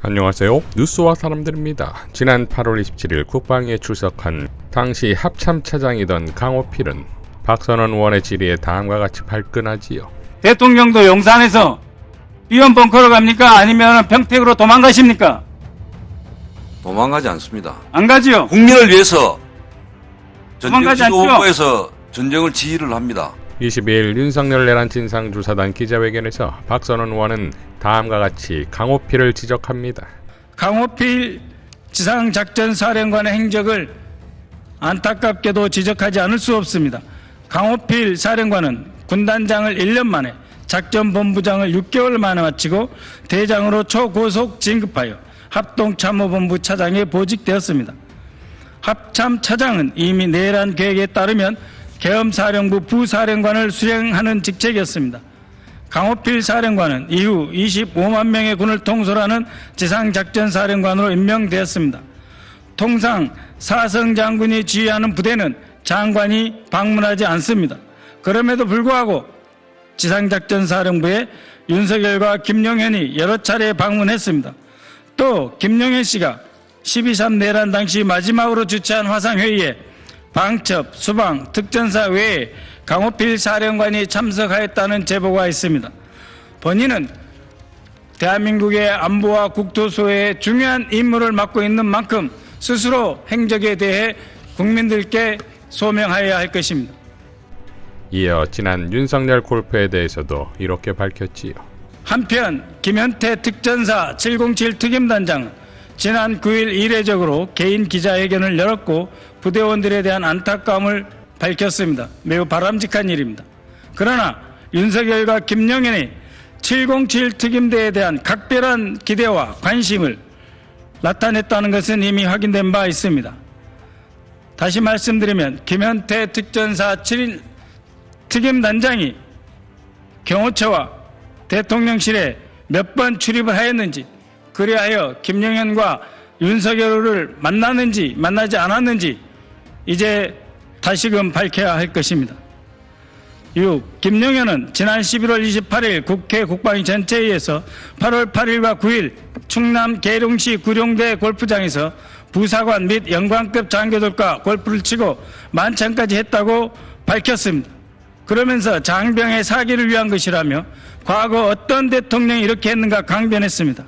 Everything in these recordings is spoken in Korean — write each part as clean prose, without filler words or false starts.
안녕하세요. 뉴스와 사람들입니다. 지난 8월 27일 국방위에 출석한 당시 합참차장이던 강호필은 박선원 의원의 질의에 다음과 같이 발끈하지요. 대통령도 용산에서 비원 벙커로 갑니까? 아니면 평택으로 도망가십니까? 도망가지 않습니다. 안 가지요? 국민을 위해서 도망가지 않죠? 전쟁지도부에서 전쟁을 지휘를 합니다. 22일 윤석열 내란 진상조사단 기자회견에서 박선원 의원은 다음과 같이 강호필을 지적합니다. 강호필 지상작전사령관의 행적을 안타깝게도 지적하지 않을 수 없습니다. 강호필 사령관은 군단장을 1년 만에 작전본부장을 6개월 만에 마치고 대장으로 초고속 진급하여 합동참모본부 차장에 보직되었습니다. 합참차장은 이미 내란 계획에 따르면 계엄사령부 부사령관을 수행하는 직책이었습니다. 강호필 사령관은 이후 25만 명의 군을 통솔하는 지상작전사령관으로 임명되었습니다. 통상 사성장군이 지휘하는 부대는 장관이 방문하지 않습니다. 그럼에도 불구하고 지상작전사령부에 윤석열과 김용현이 여러 차례 방문했습니다. 또 김용현 씨가 12.3 내란 당시 마지막으로 주최한 화상회의에 방첩, 수방, 특전사 외에 강호필 사령관이 참석하였다는 제보가 있습니다. 본인은 대한민국의 안보와 국토소에 중요한 임무를 맡고 있는 만큼 스스로 행적에 대해 국민들께 소명하여야 할 것입니다. 이어 지난 윤석열 골프에 대해서도 이렇게 밝혔지요. 한편 김현태 특전사 707 특임단장은 지난 9일 이례적으로 개인 기자회견을 열었고 부대원들에 대한 안타까움을 밝혔습니다. 매우 바람직한 일입니다. 그러나 윤석열과 김용현이 707 특임대에 대한 각별한 기대와 관심을 나타냈다는 것은 이미 확인된 바 있습니다. 다시 말씀드리면 김현태 특전사 7인 특임단장이 경호처와 대통령실에 몇 번 출입을 하였는지, 그리하여 김용현과 윤석열을 만나는지 만나지 않았는지 이제 다시금 밝혀야 할 것입니다. 6. 김용현은 지난 11월 28일 국회 국방위 전체회의에서 8월 8일과 9일 충남 계룡시 구룡대 골프장에서 부사관 및 영관급 장교들과 골프를 치고 만찬까지 했다고 밝혔습니다. 그러면서 장병의 사기를 위한 것이라며 과거 어떤 대통령이 이렇게 했는가 강변했습니다.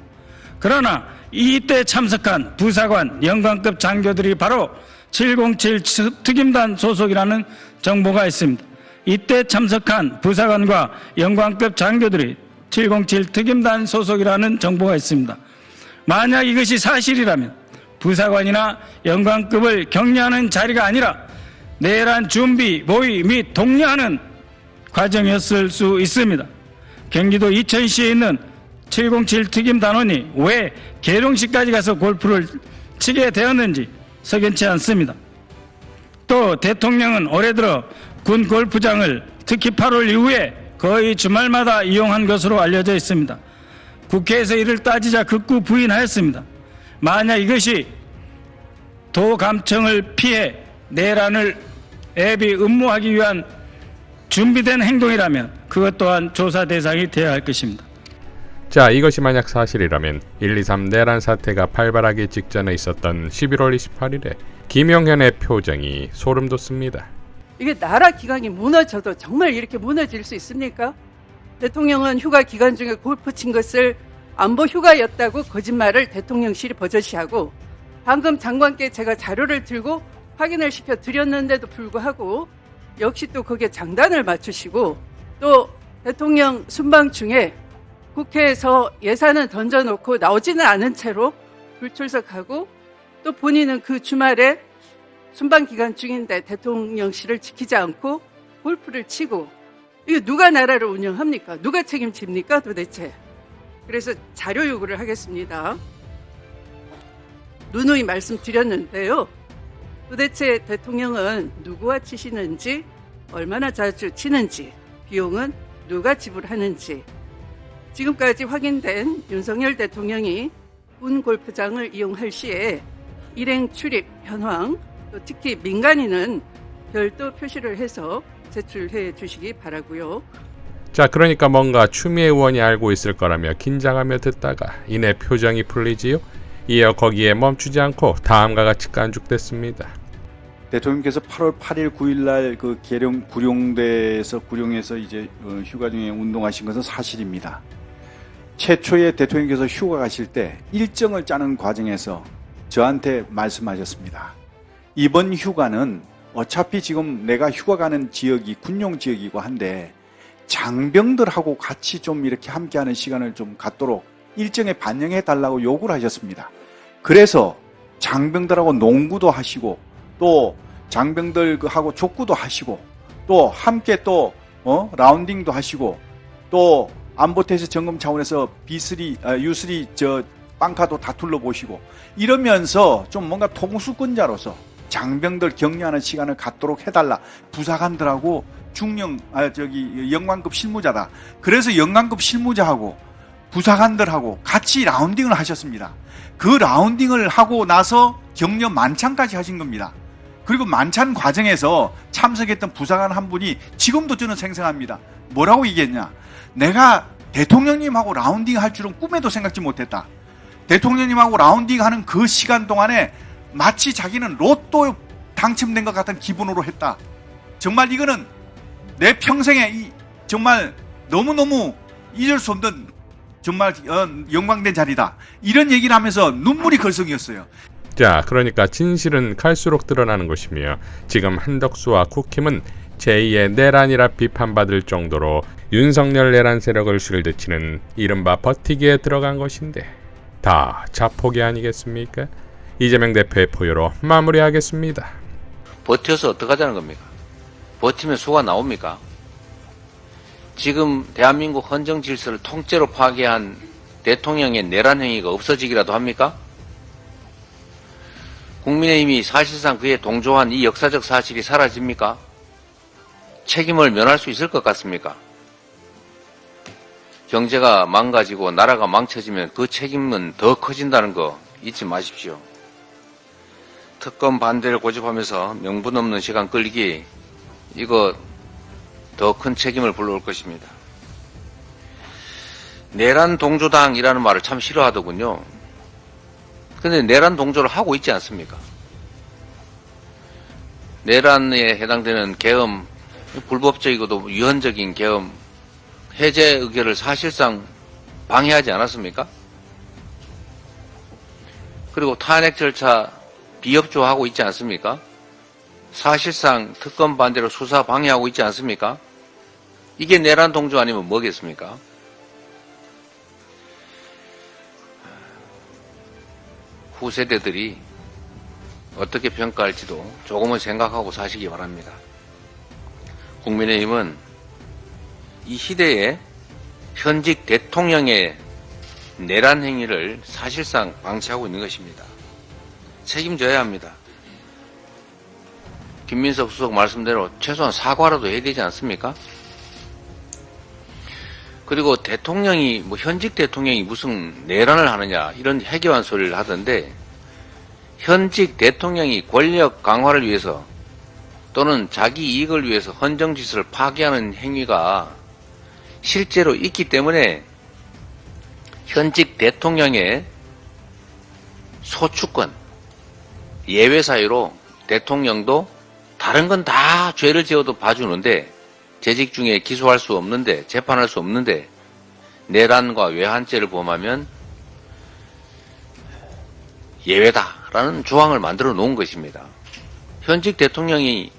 그러나 이때 참석한 부사관, 영관급 장교들이 바로 707 특임단 소속이라는 정보가 있습니다. 이때 참석한 부사관과 영관급 장교들이 707 특임단 소속이라는 정보가 있습니다. 만약 이것이 사실이라면 부사관이나 영관급을 격려하는 자리가 아니라 내란 준비, 모의 및 독려하는 과정이었을 수 있습니다. 경기도 이천시에 있는 707 특임단원이 왜 계룡시까지 가서 골프를 치게 되었는지 석연치 않습니다. 또 대통령은 올해 들어 군 골프장을 특히 8월 이후에 거의 주말마다 이용한 것으로 알려져 있습니다. 국회에서 이를 따지자 극구 부인하였습니다. 만약 이것이 도감청을 피해 내란을 애비 음모하기 위한 준비된 행동이라면 그것 또한 조사 대상이 되어야 할 것입니다. 자, 이것이 만약 사실이라면 1.23 내란 사태가 발발하기 직전에 있었던 11월 28일에 김용현의 표정이 소름 돋습니다. 이게 나라 기강이 무너져도 정말 이렇게 무너질 수 있습니까? 대통령은 휴가 기간 중에 골프 친 것을 안보 휴가였다고 거짓말을 대통령실이 버젓이하고, 방금 장관께 제가 자료를 들고 확인을 시켜 드렸는데도 불구하고 역시 또 거기에 장단을 맞추시고, 또 대통령 순방 중에 국회에서 예산을 던져놓고 나오지는 않은 채로 불출석하고, 또 본인은 그 주말에 순방 기간 중인데 대통령실을 지키지 않고 골프를 치고, 이거 누가 나라를 운영합니까? 누가 책임집니까 도대체? 그래서 자료 요구를 하겠습니다. 누누이 말씀드렸는데요. 도대체 대통령은 누구와 치시는지, 얼마나 자주 치는지, 비용은 누가 지불하는지, 지금까지 확인된 윤석열 대통령이 군 골프장을 이용할 시에 일행 출입 현황, 또 특히 민간인은 별도 표시를 해서 제출해 주시기 바라고요. 자, 그러니까 뭔가 추미애 의원이 알고 있을 거라며 긴장하며 듣다가 이내 표정이 풀리지요. 이어 거기에 멈추지 않고 다음과 같이 깐죽댔습니다. 대통령께서 8월 8일 9일 날그 구룡에서 이제 휴가 중에 운동하신 것은 사실입니다. 최초에 대통령께서 휴가 가실 때 일정을 짜는 과정에서 저한테 말씀하셨습니다. 이번 휴가는 어차피 지금 내가 휴가 가는 지역이 군용 지역이고 한데 장병들하고 같이 좀 이렇게 함께하는 시간을 좀 갖도록 일정에 반영해 달라고 요구를 하셨습니다. 그래서 장병들하고 농구도 하시고 또 장병들하고 족구도 하시고 또 함께 또 라운딩도 하시고 또 안보태세 점검 차원에서 U3 저 빵카도 다 둘러보시고 이러면서 좀 뭔가 통수권자로서 장병들 격려하는 시간을 갖도록 해달라. 부사관들하고 영관급 실무자다. 그래서 영관급 실무자하고 부사관들하고 같이 라운딩을 하셨습니다. 그 라운딩을 하고 나서 격려 만찬까지 하신 겁니다. 그리고 만찬 과정에서 참석했던 부사관 한 분이 지금도 저는 생생합니다. 뭐라고 얘기했냐? 내가 대통령님하고 라운딩 할 줄은 꿈에도 생각지 못했다. 대통령님하고 라운딩 하는 그 시간 동안에 마치 자기는 로또 당첨된 것 같은 기분으로 했다. 정말 이거는 내 평생에 정말 너무너무 잊을 수 없는 정말 영광된 자리다. 이런 얘기를 하면서 눈물이 걸성이었어요. 자, 그러니까 진실은 갈수록 드러나는 것이며 지금 한덕수와 국힘은 제2의 내란이라 비판받을 정도로 윤석열 내란 세력을 실드치는 이른바 버티기에 들어간 것인데 다 자폭이 아니겠습니까? 이재명 대표의 포효로 마무리하겠습니다. 버텨서 어떡하자는 겁니까? 버티면 수가 나옵니까? 지금 대한민국 헌정 질서를 통째로 파괴한 대통령의 내란 행위가 없어지기라도 합니까? 국민의힘이 사실상 그에 동조한 이 역사적 사실이 사라집니까? 책임을 면할 수 있을 것 같습니까? 경제가 망가지고 나라가 망쳐지면 그 책임은 더 커진다는 거 잊지 마십시오. 특검 반대를 고집하면서 명분 없는 시간 끌기, 이거 더 큰 책임을 불러올 것입니다. 내란 동조당이라는 말을 참 싫어하더군요. 근데 내란 동조를 하고 있지 않습니까? 내란에 해당되는 계엄, 불법적이고도 위헌적인 계엄, 해제 의결을 사실상 방해하지 않았습니까? 그리고 탄핵 절차 비협조하고 있지 않습니까? 사실상 특검 반대로 수사 방해하고 있지 않습니까? 이게 내란 동조 아니면 뭐겠습니까? 후세대들이 어떻게 평가할지도 조금은 생각하고 사시기 바랍니다. 국민의힘은 이 시대에 현직 대통령의 내란 행위를 사실상 방치하고 있는 것입니다. 책임져야 합니다. 김민석 수석 말씀대로 최소한 사과라도 해야 되지 않습니까? 그리고 대통령이 현직 대통령이 무슨 내란을 하느냐 이런 해괴한 소리를 하던데 현직 대통령이 권력 강화를 위해서 또는 자기 이익을 위해서 헌정질서를 파괴하는 행위가 실제로 있기 때문에 현직 대통령의 소추권, 예외 사유로 대통령도 다른 건 다 죄를 지어도 봐주는데 재직 중에 기소할 수 없는데 재판할 수 없는데 내란과 외환죄를 범하면 예외다라는 조항을 만들어 놓은 것입니다. 현직 대통령이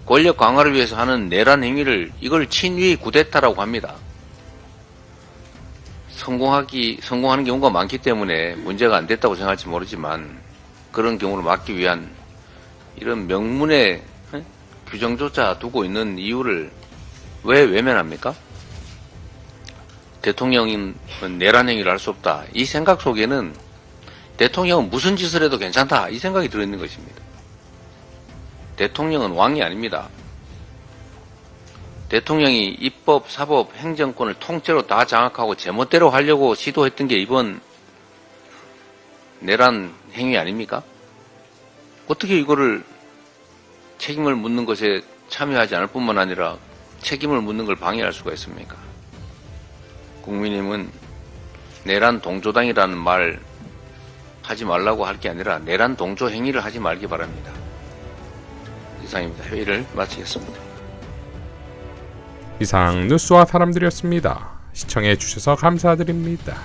권력 강화를 위해서 하는 내란 행위를 이걸 친위 구데타라고 합니다. 성공하는 경우가 많기 때문에 문제가 안 됐다고 생각할지 모르지만 그런 경우를 막기 위한 이런 명문의 규정조차 두고 있는 이유를 왜 외면합니까? 대통령은 내란 행위를 할 수 없다. 이 생각 속에는 대통령은 무슨 짓을 해도 괜찮다. 이 생각이 들어있는 것입니다. 대통령은 왕이 아닙니다. 대통령이 입법, 사법, 행정권을 통째로 다 장악하고 제멋대로 하려고 시도했던 게 이번 내란 행위 아닙니까? 어떻게 이거를 책임을 묻는 것에 참여하지 않을 뿐만 아니라 책임을 묻는 걸 방해할 수가 있습니까? 국민의힘은 내란 동조당이라는 말 하지 말라고 할 게 아니라 내란 동조 행위를 하지 말기 바랍니다. 이상입니다. 회의를 마치겠습니다. 이상 뉴스와 사람들이었습니다. 시청해 주셔서 감사드립니다.